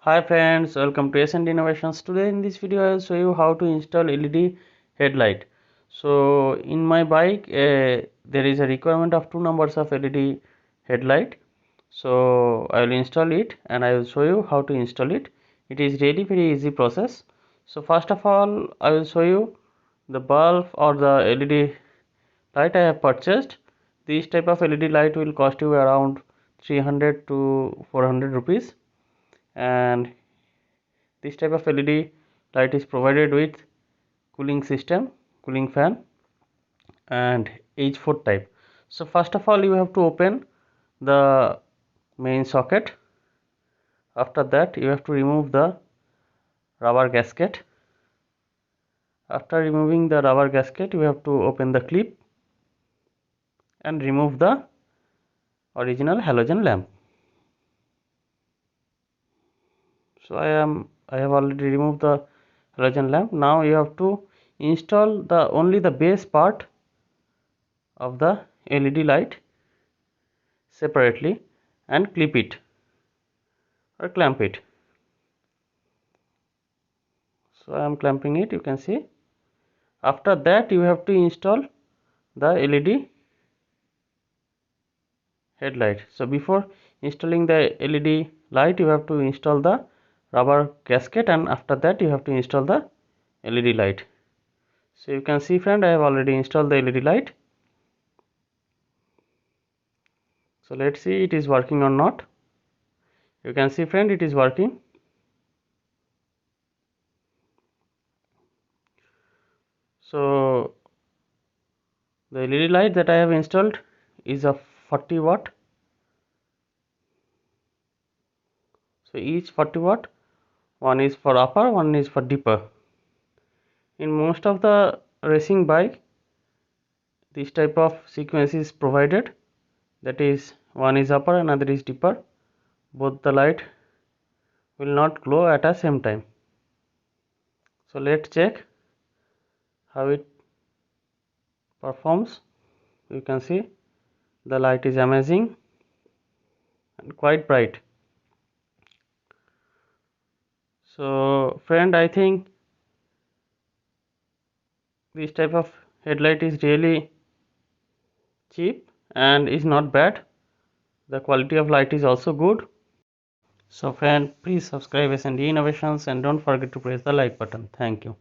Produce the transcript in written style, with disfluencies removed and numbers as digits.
Hi friends, welcome to S&D Innovations. Today in this video I will show you how to install LED headlight. So in my bike there is a requirement of two numbers of LED headlight. So I will install it and I will show you how to install it. It is really very easy process. So first of all I will show you the bulb or the LED light I have purchased. This type of LED light will cost you around 300 to 400 rupees, and this type of LED light is provided with cooling system, cooling fan and H4 type. So first of all you have to open the main socket. After that you have to remove the rubber gasket. After removing the rubber gasket you have to open the clip and remove the original halogen lamp. So I have already removed the halogen lamp. Now you have to install the only the base part of the LED light separately and clip it or clamp it. So I am clamping it, you can see. After that you have to install the LED headlight. So before installing the LED light you have to install the rubber gasket, and after that you have to install the LED light. So you can see friend, I have already installed the LED light. So let's see it is working or not. You can see friend, it is working. So the LED light that I have installed is of 40 watt. So each 40 watt, one is for upper, one is for dipper. In most of the racing bike this type of sequence is provided, that is one is upper, another is dipper. Both the light will not glow at the same time. So let's check how it performs. You can see the light is amazing and quite bright. So friend, I think this type of headlight is really cheap and is not bad. The quality of light is also good. So friend, please subscribe S&D Innovations and don't forget to press the like button. Thank you.